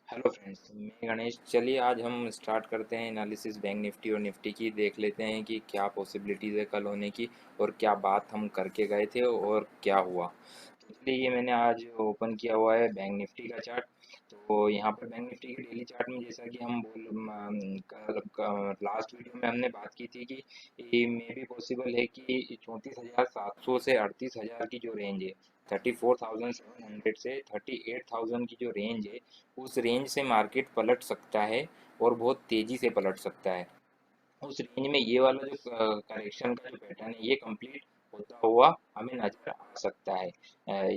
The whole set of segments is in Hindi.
हेलो फ्रेंड्स, मैं गणेश। चलिए आज हम स्टार्ट करते हैं एनालिसिस बैंक निफ्टी और निफ्टी की। देख लेते हैं कि क्या पॉसिबिलिटीज़ है कल होने की और क्या बात हम करके गए थे और क्या हुआ। तो इसलिए ये मैंने आज ओपन किया हुआ है बैंक निफ्टी का चार्ट। तो यहाँ पर बैंक निफ्टी के डेली चार्ट में जैसा कि हम कल लास्ट वीडियो में हमने बात की थी कि ये मे भी पॉसिबल है कि 34,700 से 38,000 की जो रेंज है, 34,700 से 38,000 की जो रेंज है, उस रेंज से मार्केट पलट सकता है और बहुत तेज़ी से पलट सकता है। उस रेंज में ये वाला जो करेक्शन का जो पैटर्न है ये कंप्लीट होता हुआ हमें नज़र आ सकता है।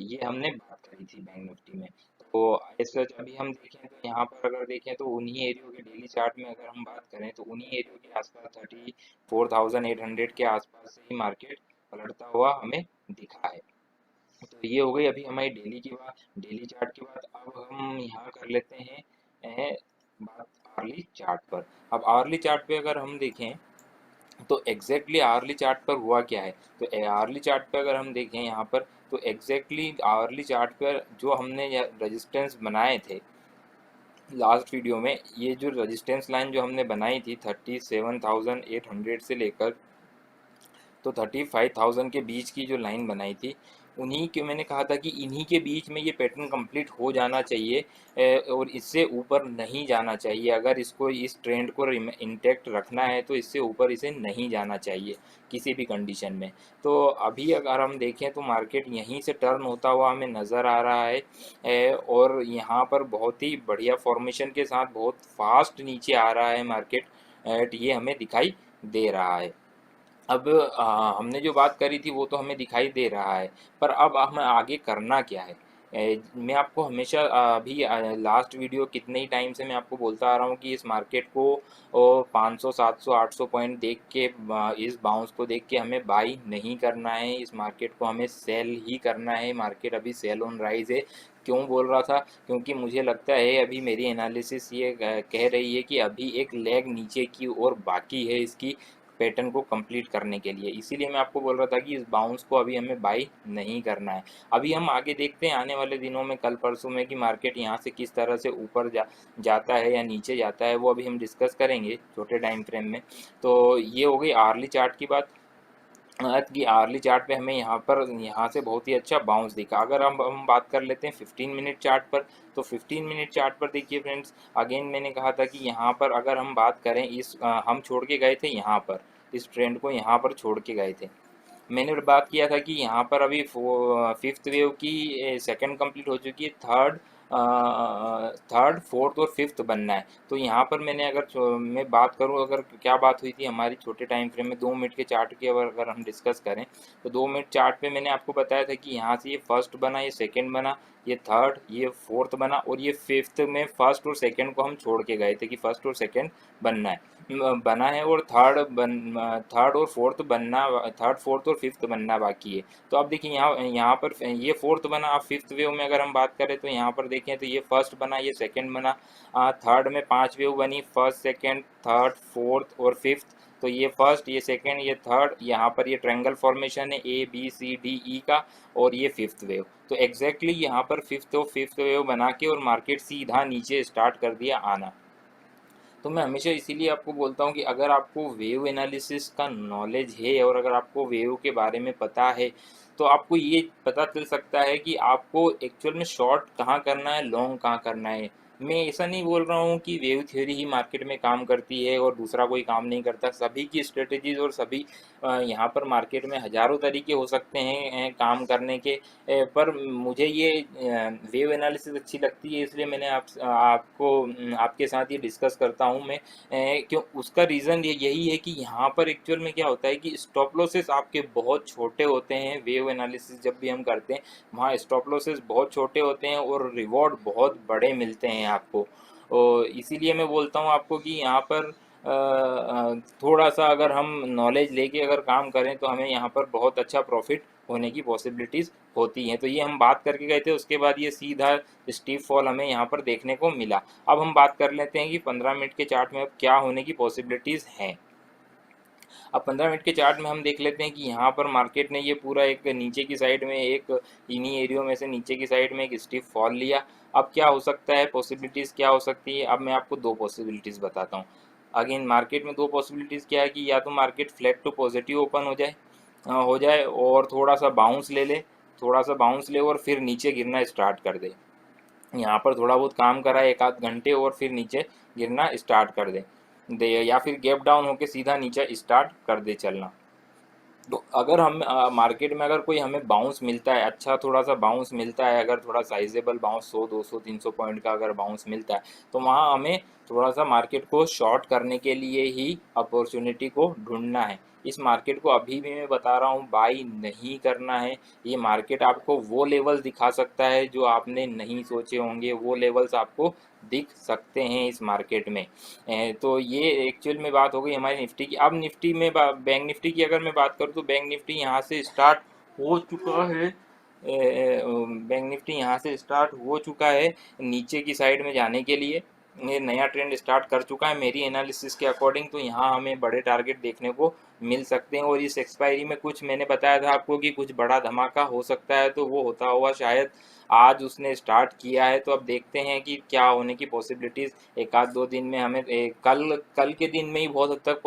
ये हमने बात करी थी बैंक निफ्टी में। तो एज सच अभी हम देखें तो यहाँ पर अगर देखें तो उन्हीं एरियो के डेली चार्ट में अगर हम बात करें तो उन्हीं एरियो के आसपास 34,800 के आसपास से ही मार्केट पलटता हुआ हमें दिखा है। तो ये हो गई अभी हमारी डेली की बात, डेली चार्ट की बात। अब हम यहाँ कर लेते हैं बात आर्ली चार्ट पर। अब आर्ली चार्ट पे अगर हम देखें तो एग्जैक्टली आर्ली चार्ट पर हुआ क्या है। तो आर्ली चार्ट पे अगर हम देखें यहाँ पर तो एग्जैक्टली आर्ली चार्ट पर जो हमने रेजिस्टेंस बनाए थे लास्ट वीडियो में, ये जो रेजिस्टेंस लाइन जो हमने बनाई थी 37,800 से लेकर तो 35,000 के बीच की जो लाइन बनाई थी, उन्हीं के मैंने कहा था कि इन्हीं के बीच में ये पैटर्न कंप्लीट हो जाना चाहिए। और इससे ऊपर नहीं जाना चाहिए। अगर इसको इस ट्रेंड को इंटैक्ट रखना है तो इससे ऊपर इसे नहीं जाना चाहिए किसी भी कंडीशन में। तो अभी अगर हम देखें तो मार्केट यहीं से टर्न होता हुआ हमें नज़र आ रहा है। और यहाँ पर बहुत ही बढ़िया फॉर्मेशन के साथ बहुत फास्ट नीचे आ रहा है मार्केट। ये हमें दिखाई दे रहा है। अब हमने जो बात करी थी वो तो हमें दिखाई दे रहा है, पर अब हमें आगे करना क्या है। मैं आपको हमेशा अभी लास्ट वीडियो कितने ही टाइम से मैं आपको बोलता आ रहा हूँ कि इस मार्केट को 500 700 800 पॉइंट देख के इस बाउंस को देख के हमें बाई नहीं करना है। इस मार्केट को हमें सेल ही करना है। मार्केट अभी सेल ऑन राइज है। क्यों बोल रहा था? क्योंकि मुझे लगता है अभी मेरी एनालिसिस ये कह रही है कि अभी एक लेग नीचे की ओर बाकी है इसकी पैटर्न को कंप्लीट करने के लिए। इसीलिए मैं आपको बोल रहा था कि इस बाउंस को अभी हमें बाई नहीं करना है। अभी हम आगे देखते हैं आने वाले दिनों में, कल परसों में, कि मार्केट यहाँ से किस तरह से ऊपर जाता है या नीचे जाता है, वो अभी हम डिस्कस करेंगे छोटे टाइम फ्रेम में। तो ये हो गई आर्ली चार्ट की बात। कि आर्ली चार्ट पे हमें यहाँ से बहुत ही अच्छा बाउंस दिखा। अगर हम बात कर लेते हैं 15 मिनट चार्ट पर, तो 15 मिनट चार्ट पर देखिए फ्रेंड्स, अगेन मैंने कहा था कि यहाँ पर अगर हम बात करें हम छोड़ के गए थे यहाँ पर, इस ट्रेंड को यहाँ पर छोड़ के गए थे। मैंने बात किया था कि यहाँ पर अभी फिफ्थ वेव की सेकंड कंप्लीट हो चुकी है, थर्ड फोर्थ और फिफ्थ बनना है। तो यहाँ पर मैंने मैं बात करूँ, अगर क्या बात हुई थी हमारी छोटे टाइम फ्रेम में 2 मिनट के चार्ट की अगर हम डिस्कस करें, तो 2 मिनट चार्ट पे मैंने आपको बताया था कि यहाँ से ये फर्स्ट बना, ये सेकंड बना, ये थर्ड, ये फोर्थ बना और ये फिफ्थ में फर्स्ट और सेकंड को हम छोड़ के गए थे कि फर्स्ट और सेकंड बनना है। बना है और थर्ड और फोर्थ बनना, थर्ड फोर्थ और फिफ्थ बनना बाकी है। तो अब देखिए यहाँ यहाँ पर ये फोर्थ बना। अब फिफ्थ वेव में अगर हम बात करें तो यहाँ पर देखें तो ये फर्स्ट बना, ये सेकंड बना, थर्ड में 5 वेव बनी, फर्स्ट सेकंड थर्ड फोर्थ और फिफ्थ। तो ये फर्स्ट, ये सेकंड, ये थर्ड, यहाँ पर ये ट्रायंगल फॉर्मेशन है ABCDE का, और ये फिफ्थ वेव। तो एग्जैक्टली यहाँ पर फिफ्थ वेव बना के और मार्केट सीधा नीचे स्टार्ट कर दिया आना। तो मैं हमेशा इसीलिए आपको बोलता हूँ कि अगर आपको वेव एनालिसिस का नॉलेज है और अगर आपको वेव के बारे में पता है, तो आपको ये पता चल सकता है कि आपको एक्चुअल में शॉर्ट कहाँ करना है, लॉन्ग कहाँ करना है। मैं ऐसा नहीं बोल रहा हूँ कि वेव थ्योरी ही मार्केट में काम करती है और दूसरा कोई काम नहीं करता। सभी की स्ट्रेटजीज और सभी यहाँ पर मार्केट में हज़ारों तरीके हो सकते हैं काम करने के। पर मुझे ये वेव एनालिसिस अच्छी लगती है, इसलिए मैंने आपके साथ ये डिस्कस करता हूँ मैं। क्यों? उसका रीज़न यही है कि यहाँ पर एक्चुअल में क्या होता है कि स्टॉप लॉसेस आपके बहुत छोटे होते हैं। वेव एनालिसिस जब भी हम करते हैं वहाँ स्टॉप लॉसेस बहुत छोटे होते हैं और रिवॉर्ड बहुत बड़े मिलते हैं आपको। और इसीलिए मैं बोलता हूँ आपको कि यहाँ पर थोड़ा सा अगर हम नॉलेज लेके अगर काम करें तो हमें यहाँ पर बहुत अच्छा प्रॉफिट होने की पॉसिबिलिटीज़ होती हैं। तो ये हम बात करके गए थे, उसके बाद ये सीधा स्टीप फॉल हमें यहाँ पर देखने को मिला। अब हम बात कर लेते हैं कि 15 मिनट के चार्ट में अब क्या होने की पॉसिबिलिटीज़ हैं। अब 15 मिनट के चार्ट में हम देख लेते हैं कि यहाँ पर मार्केट ने ये पूरा एक नीचे की साइड में एक इन्हीं एरियो में से नीचे की साइड में एक स्टिफ फॉल लिया। अब क्या हो सकता है, पॉसिबिलिटीज़ क्या हो सकती है, अब मैं आपको दो पॉसिबिलिटीज़ बताता हूँ। अगेन मार्केट में दो पॉसिबिलिटीज़ क्या है कि या तो market flat to positive open हो जाए और थोड़ा सा बाउंस ले ले, थोड़ा सा बाउंस ले और फिर नीचे गिरना स्टार्ट कर दे। यहाँ पर थोड़ा बहुत काम करा एक आध घंटे और फिर नीचे गिरना स्टार्ट कर दे या फिर गैप डाउन होके सीधा नीचे स्टार्ट कर दे चलना। तो अगर हम मार्केट में अगर कोई हमें बाउंस मिलता है, अच्छा थोड़ा सा बाउंस मिलता है, अगर थोड़ा साइजेबल बाउंस 100 200 300 पॉइंट का अगर बाउंस मिलता है, तो वहाँ हमें थोड़ा सा मार्केट को शॉर्ट करने के लिए ही अपॉर्चुनिटी को ढूंढना है। इस मार्केट को अभी भी मैं बता रहा हूँ बाई नहीं करना है। ये मार्केट आपको वो लेवल दिखा सकता है जो आपने नहीं सोचे होंगे, वो लेवल्स आपको दिख सकते हैं इस मार्केट में। तो ये एक्चुअल में बात हो गई हमारी निफ्टी की। अब निफ्टी में बैंक निफ्टी की अगर मैं बात करूँ तो बैंक निफ्टी यहाँ से स्टार्ट हो चुका है। बैंक निफ्टी यहाँ से स्टार्ट हो चुका है नीचे की साइड में जाने के लिए। ये नया ट्रेंड स्टार्ट कर चुका है मेरी एनालिसिस के अकॉर्डिंग। तो यहाँ हमें बड़े टारगेट देखने को मिल सकते हैं और इस एक्सपायरी में कुछ मैंने बताया था आपको कि कुछ बड़ा धमाका हो सकता है, तो वो होता हुआ शायद आज उसने स्टार्ट किया है। तो अब देखते हैं कि क्या होने की पॉसिबिलिटीज़ एक आध दो दिन में हमें कल कल के दिन में ही बहुत हद तक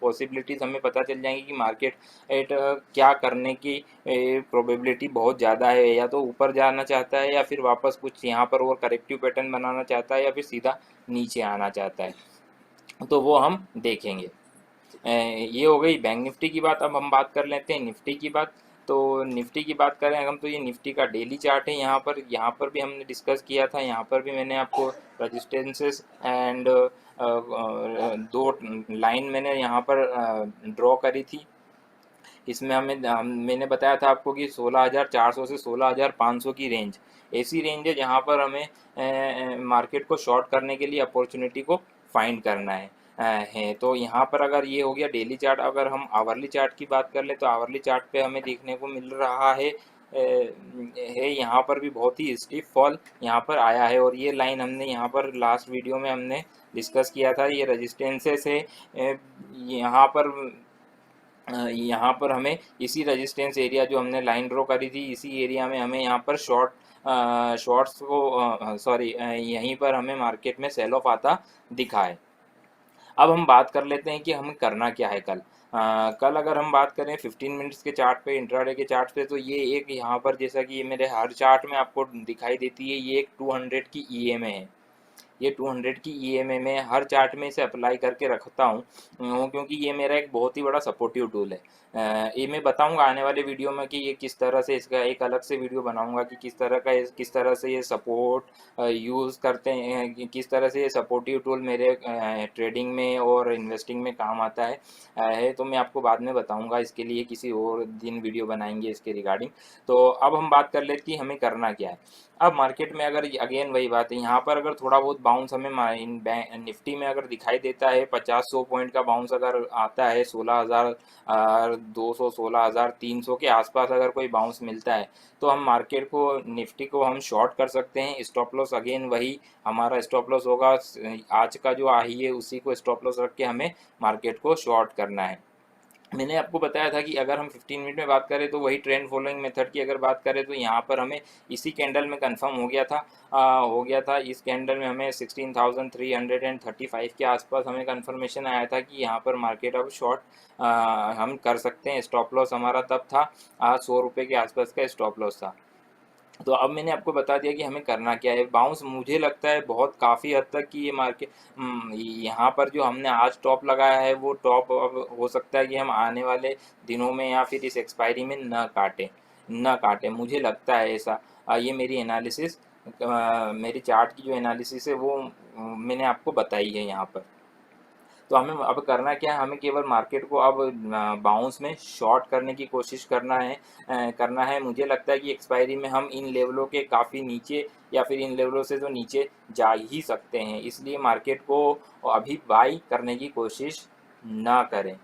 पॉसिबिलिटीज़ हमें पता चल जाएंगी कि मार्केट क्या करने की प्रोबेबिलिटी बहुत ज़्यादा है, या तो ऊपर जाना चाहता है या फिर वापस कुछ यहाँ पर और करेक्टिव पैटर्न बनाना चाहता है या फिर सीधा नीचे आना चाहता है। तो वो हम देखेंगे। ये हो गई बैंक निफ्टी की बात। अब हम बात कर लेते हैं निफ्टी की बात। तो निफ्टी की बात करें हम तो ये निफ्टी का डेली चार्ट है। यहाँ पर भी हमने डिस्कस किया था, यहाँ पर भी मैंने आपको रजिस्टेंसेस एंड दो लाइन मैंने यहाँ पर ड्रॉ करी थी। इसमें मैंने बताया था आपको कि 16,400 से 16,500 की रेंज ऐसी रेंज है जहाँ पर हमें मार्केट को शॉर्ट करने के लिए अपॉर्चुनिटी को फाइंड करना है। तो यहाँ पर अगर ये हो गया डेली चार्ट। अगर हम आवरली चार्ट की बात कर ले तो आवरली चार्ट पे हमें देखने को मिल रहा है यहाँ पर भी बहुत ही स्टीफ फॉल यहाँ पर आया है। और ये लाइन हमने यहाँ पर लास्ट वीडियो में हमने डिस्कस किया था, ये रेजिस्टेंसेस है। यहाँ पर हमें इसी रेजिस्टेंस एरिया जो हमने लाइन ड्रॉ करी थी, इसी एरिया में हमें यहाँ पर शॉर्ट्स को सॉरी यहीं पर हमें मार्केट में सेल ऑफ आता दिखा है। अब हम बात कर लेते हैं कि हमें करना क्या है कल। कल अगर हम बात करें 15 मिनट्स के चार्ट पे, इंट्राडे के चार्ट पे, तो ये एक यहाँ पर जैसा कि ये मेरे हर चार्ट में आपको दिखाई देती है, ये एक 200 की ईएमए है। ये 200 की ईएमए में हर चार्ट में इसे अप्लाई करके रखता हूँ क्योंकि ये मेरा एक बहुत ही बड़ा सपोर्टिव टूल है। ये मैं बताऊंगा आने वाले वीडियो में कि ये किस तरह से, इसका एक अलग से वीडियो बनाऊंगा कि किस तरह से ये सपोर्ट यूज़ करते हैं, किस तरह से ये सपोर्टिव टूल मेरे ट्रेडिंग में और इन्वेस्टिंग में काम आता है। तो मैं आपको बाद में बताऊंगा, इसके लिए किसी और दिन वीडियो बनाएंगे इसके रिगार्डिंग। तो अब हम बात कर लेते कि हमें करना क्या है। अब मार्केट में अगर अगेन वही बात है, यहाँ पर अगर थोड़ा बहुत बाउंस हमें निफ्टी में अगर दिखाई देता है, 50-100 पॉइंट का बाउंस अगर आता है, 16,200 16,300 के आसपास अगर कोई बाउंस मिलता है, तो हम मार्केट को निफ्टी को हम शॉर्ट कर सकते हैं। स्टॉप लॉस अगेन वही हमारा स्टॉप लॉस होगा, आज का जो आई है उसी को स्टॉप लॉस रख के हमें मार्केट को शॉर्ट करना है। मैंने आपको बताया था कि अगर हम 15 मिनट में बात करें तो वही ट्रेंड फॉलोइंग मेथड की अगर बात करें तो यहाँ पर हमें इसी कैंडल में कंफर्म हो गया था। इस कैंडल में हमें 16,335 के आसपास हमें कंफर्मेशन आया था कि यहाँ पर मार्केट अब शॉर्ट हम कर सकते हैं। स्टॉप लॉस हमारा तब था 100 रुपये के आसपास का स्टॉप लॉस था। तो अब मैंने आपको बता दिया कि हमें करना क्या है। बाउंस मुझे लगता है बहुत काफ़ी हद तक कि ये मार्केट यहाँ पर जो हमने आज टॉप लगाया है वो टॉप अब हो सकता है कि हम आने वाले दिनों में या फिर इस एक्सपायरी में न काटें मुझे लगता है ऐसा। ये मेरी एनालिसिस मेरी चार्ट की जो एनालिसिस है वो मैंने आपको बताई है यहाँ पर। तो हमें अब करना क्या है, हमें केवल मार्केट को अब बाउंस में शॉर्ट करने की कोशिश करना है। मुझे लगता है कि एक्सपायरी में हम इन लेवलों के काफ़ी नीचे या फिर इन लेवलों से तो नीचे जा ही सकते हैं, इसलिए मार्केट को अभी बाई करने की कोशिश ना करें।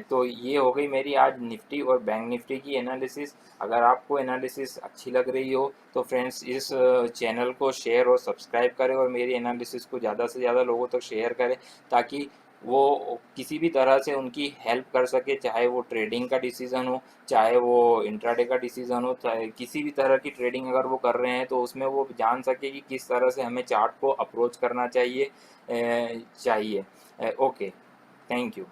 तो ये हो गई मेरी आज निफ्टी और बैंक निफ्टी की एनालिसिस। अगर आपको एनालिसिस अच्छी लग रही हो तो फ्रेंड्स इस चैनल को शेयर और सब्सक्राइब करें और मेरी एनालिसिस को ज़्यादा से ज़्यादा लोगों तक शेयर करें, ताकि वो किसी भी तरह से उनकी हेल्प कर सके, चाहे वो ट्रेडिंग का डिसीज़न हो, चाहे वो इंट्राडे का डिसीज़न हो, चाहे किसी भी तरह की ट्रेडिंग अगर वो कर रहे हैं तो उसमें वो जान सके कि किस तरह से हमें चार्ट को अप्रोच करना चाहिए। Okay, thank you.